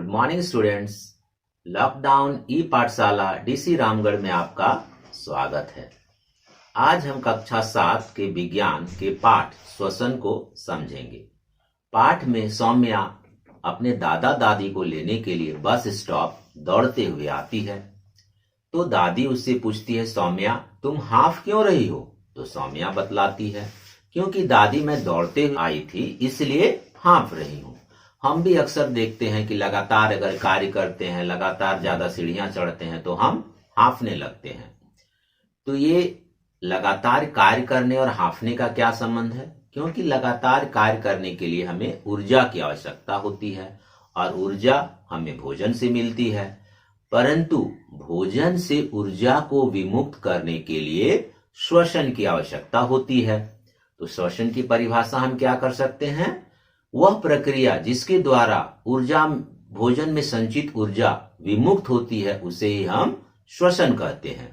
Good morning students. Lockdown ई पाठशाला DC Ramgarh में आपका स्वागत है। आज हम कक्षा 7 के विज्ञान के पाठ श्वसन को समझेंगे। पाठ में सौम्या अपने दादा दादी को लेने के लिए बस स्टॉप दौड़ते हुए आती है। तो दादी उससे पूछती है, सौम्या तुम हाफ क्यों रही हो? तो सौम्या बतलाती है, क्योंकि दादी मैं दौड़ते हुए आई थी इसलिए हाफ रही हूँ। हम भी अक्सर देखते हैं कि लगातार अगर कार्य करते हैं, लगातार ज्यादा सीढ़ियां चढ़ते हैं तो हम हाफने लगते हैं। तो ये लगातार कार्य करने और हाफने का क्या संबंध है? क्योंकि लगातार कार्य करने के लिए हमें ऊर्जा की आवश्यकता होती है और ऊर्जा हमें भोजन से मिलती है, परंतु भोजन से ऊर्जा को विमुक्त करने के लिए श्वसन की आवश्यकता होती है। तो श्वसन की परिभाषा हम क्या कर सकते हैं? वह प्रक्रिया जिसके द्वारा ऊर्जा, भोजन में संचित ऊर्जा विमुक्त होती है, उसे ही हम श्वसन कहते हैं।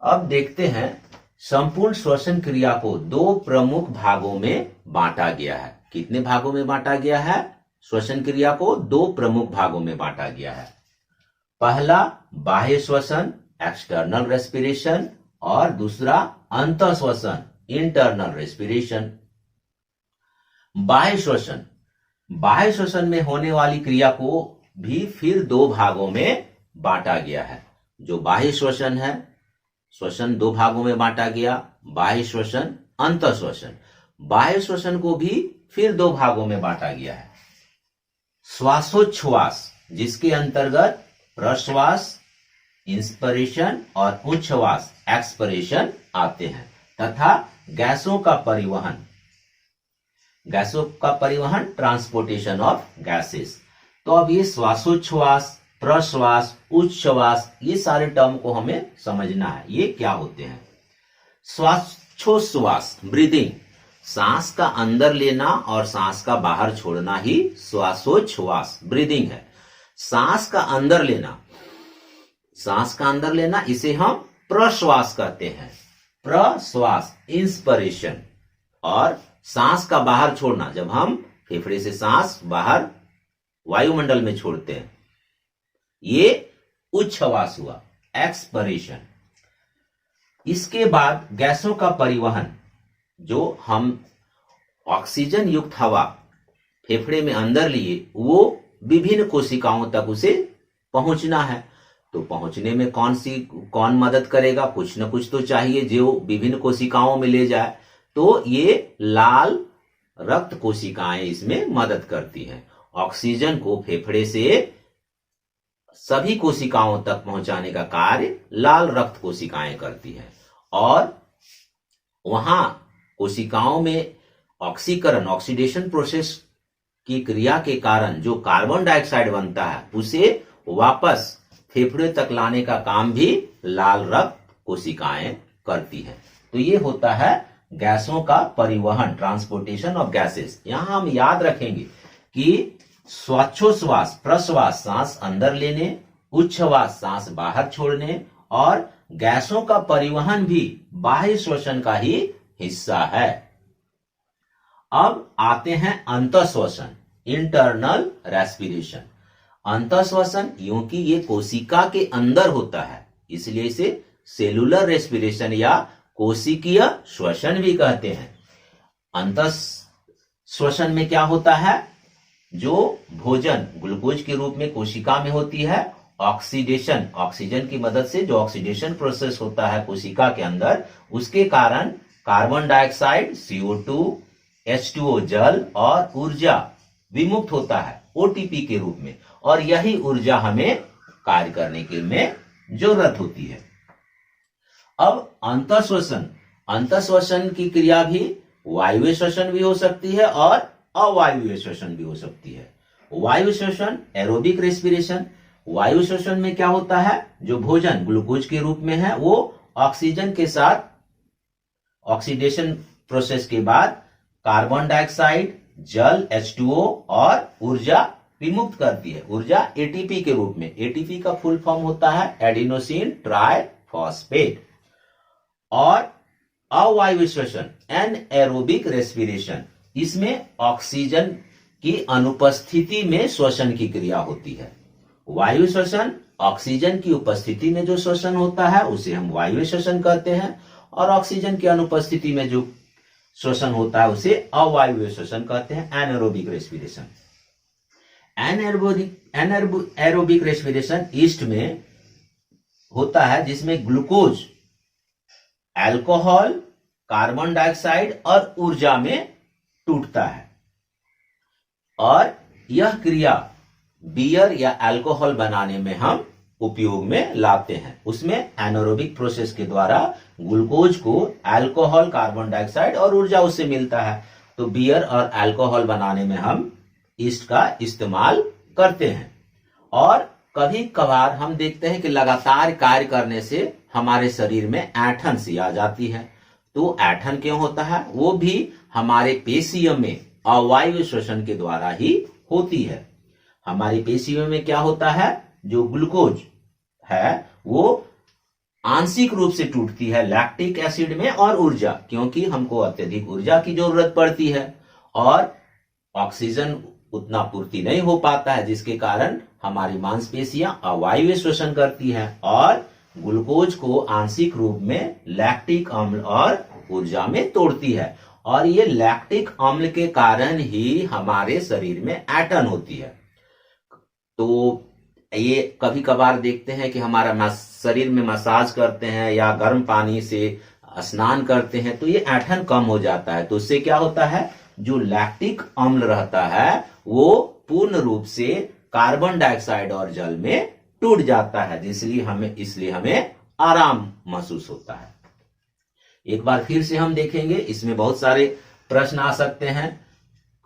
अब देखते हैं, संपूर्ण श्वसन क्रिया को दो प्रमुख भागों में बांटा गया है। कितने भागों में बांटा गया है? श्वसन क्रिया को दो प्रमुख भागों में बांटा गया है। पहला बाह्य श्वसन एक्सटर्नल रेस्पिरेशन और दूसरा अंतः श्वसन इंटरनल रेस्पिरेशन। बाह्य श्वसन में होने वाली क्रिया को भी फिर दो भागों में बांटा गया है। जो बाह्य श्वसन है, श्वसन दो भागों में बांटा गया, बाह्य श्वसन, अंतः श्वसन। बाह्य श्वसन को भी फिर दो भागों में बांटा गया है। श्वासोच्छ्वास, जिसके अंतर्गत प्रश्वास इंस्पिरेशन और उच्छ्वास एक्सपिरेशन आते हैं, तथा गैसों का परिवहन ट्रांसपोर्टेशन ऑफ गैसेस। तो अब ये श्वासोच्छ्वास, प्रश्वास, उच्छ्वास, ये सारे टर्म को हमें समझना है, ये क्या होते हैं। श्वासोच्छ्वास ब्रीदिंग, सांस का अंदर लेना और सांस का बाहर छोड़ना ही श्वासोच्छ्वास ब्रीदिंग है। सांस का अंदर लेना इसे हम प्रश्वास कहते हैं। प्रश्वास इंस्पिरेशन, और सांस का बाहर छोड़ना, जब हम फेफड़े से सांस बाहर वायुमंडल में छोड़ते हैं, ये उच्छ्वास हुआ, एक्सपिरेशन। इसके बाद गैसों का परिवहन, जो हम ऑक्सीजन युक्त हवा फेफड़े में अंदर लिए, वो विभिन्न कोशिकाओं तक उसे पहुंचना है। तो पहुंचने में कौन मदद करेगा? कुछ न कुछ तो चाहिए जो विभिन्न कोशिकाओं में ले जाए। तो ये लाल रक्त कोशिकाएं इसमें मदद करती हैं। ऑक्सीजन को फेफड़े से सभी कोशिकाओं तक पहुंचाने का कार्य लाल रक्त कोशिकाएं करती हैं, और वहां कोशिकाओं में ऑक्सीकरण, ऑक्सीडेशन प्रोसेस की क्रिया के कारण जो कार्बन डाइऑक्साइड बनता है, उसे वापस फेफड़े तक लाने का काम भी लाल रक्त कोशिकाएं करती हैं। तो ये होता है गैसों का परिवहन, ट्रांसपोर्टेशन ऑफ गैसेस। यहां हम याद रखेंगे कि श्वासोच्छ्वास, प्रश्वास सांस अंदर लेने, उच्छ्वास सांस बाहर छोड़ने, और गैसों का परिवहन भी बाह्य श्वसन का ही हिस्सा है। अब आते हैं अंतः श्वसन, इंटरनल रेस्पिरेशन। अंतः श्वसन, क्योंकि ये कोशिका के अंदर होता है, इसलिए इसे सेलुलर रेस्पिरेशन या कोशिकीय श्वसन भी कहते हैं। अंतः श्वसन में क्या होता है? जो भोजन ग्लूकोज के रूप में कोशिका में होती है, ऑक्सीडेशन, ऑक्सीजन की मदद से जो ऑक्सीडेशन प्रोसेस होता है कोशिका के अंदर, उसके कारण कार्बन डाइऑक्साइड, CO2, H2O जल और ऊर्जा विमुक्त होता है OTP के रूप में, और यही ऊर्जा हमें कार्य करने के में जरूरत होती है। अब अंतः श्वसन की क्रिया भी वायुव्य श्वसन भी हो सकती है और अवायुव्य श्वसन भी हो सकती है। वायु श्वसन एरोबिक रेस्पिरेशन। वायु श्वसन में क्या होता है? जो भोजन ग्लूकोज के रूप में है, वो ऑक्सीजन के साथ ऑक्सीडेशन प्रोसेस के बाद कार्बन डाइऑक्साइड, जल H2O और ऊर्जा विमुक्त करती है। ऊर्जा ATP के रूप में। ATP का फुल फॉर्म होता है एडिनोसिन ट्राइफॉस्फेट। और अवायु श्वसन एनएरोबिक रेस्पिरेशन, इसमें ऑक्सीजन की अनुपस्थिति में श्वसन की क्रिया होती है। वायु श्वसन ऑक्सीजन की उपस्थिति में जो श्वसन होता है उसे हम वायु श्वसन कहते हैं, और ऑक्सीजन की अनुपस्थिति में जो श्वसन होता है उसे अवायवीय श्वसन कहते हैं, anaerobic respiration. Anaerobic respiration east में होता है, जिसमें ग्लूकोज, अल्कोहल, कार्बन डाइऑक्साइड और ऊर्जा में टूटता है, और यह क्रिया बियर या अल्कोहल बनाने में हम उपयोग में लाते हैं। उसमें एनारोबिक प्रोसेस के द्वारा ग्लूकोज को अल्कोहल, कार्बन डाइऑक्साइड और ऊर्जा उससे मिलता है, तो बियर और अल्कोहल बनाने में हम ईस्ट का इस्तेमाल करते हैं। और कभी कभार हम देखते हैं कि लगातार कार्य करने से हमारे शरीर में ऐंठन सी आ जाती है। तो ऐंठन क्यों होता है? वो भी हमारे पेशियों में अवायवीय श्वसन के द्वारा ही होती है। हमारी पेशियों में क्या होता है, जो ग्लूकोज है वो आंशिक रूप से टूटती है लैक्टिक एसिड में और ऊर्जा, क्योंकि हमको अत्यधिक ऊर्जा की जरूरत पड़ती है और ऑक्सीजन उतना पूर्ति नहीं हो पाता है, जिसके कारण हमारी मांसपेशियां अवायवीय श्वसन करती हैं और ग्लूकोज को आंशिक रूप में लैक्टिक अम्ल और ऊर्जा में तोड़ती है, और ये लैक्टिक अम्ल के कारण ही हमारे शरीर में ऐंठन होती है। तो ये कभी कभार देखते हैं कि हमारा शरीर में मसाज करते हैं या गर्म पानी से स्नान करते हैं तो ये ऐंठन कम हो जाता है। तो उससे क्या होता है, जो लैक्टिक अम्ल रहता है वो पूर्ण रूप से कार्बन डाइऑक्साइड और जल में टूट जाता है, इसलिए हमें आराम महसूस होता है। एक बार फिर से हम देखेंगे, इसमें बहुत सारे प्रश्न आ सकते हैं।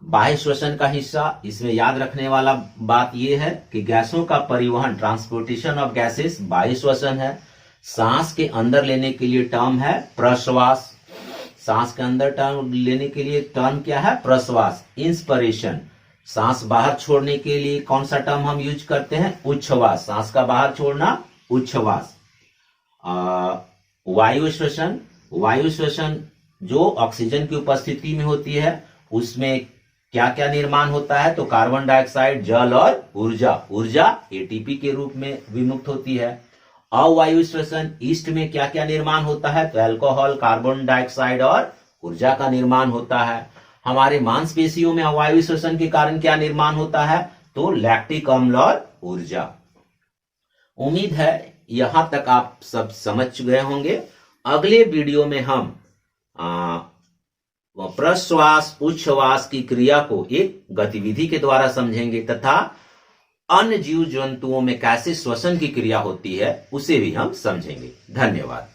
बाह्य श्वसन का हिस्सा, इसमें याद रखने वाला बात यह है कि गैसों का परिवहन, ट्रांसपोर्टेशन ऑफ गैसेस, बाह्य श्वसन है। सांस के अंदर लेने के लिए टर्म है प्रश्वास। सांस के अंदर टर्म लेने के लिए टर्म क्या है, प्रश्वास, इंस्पिरेशन। सांस बाहर छोड़ने के लिए कौन सा टर्म हम यूज करते हैं, उच्छ्वास। सांस का बाहर छोड़ना उच्छ्वास। वायु श्वसन, वायु श्वसन जो ऑक्सीजन की उपस्थिति में होती है उसमें क्या क्या निर्माण होता है, तो कार्बन डाइऑक्साइड, जल और ऊर्जा एटीपी के रूप में विमुक्त होती है। अवायु श्वसन ईस्ट में क्या क्या निर्माण होता है, तो अल्कोहल, कार्बन डाइऑक्साइड और ऊर्जा का निर्माण होता है। हमारे मांसपेशियों में अवायु श्वसन के कारण क्या निर्माण होता है, तो लैक्टिक अम्ल और ऊर्जा। उम्मीद है यहां तक आप सब समझ गए होंगे। अगले वीडियो में हम प्रश्वास उच्छ्वास की क्रिया को एक गतिविधि के द्वारा समझेंगे तथा अन्य जीव जंतुओं में कैसे श्वसन की क्रिया होती है उसे भी हम समझेंगे। धन्यवाद।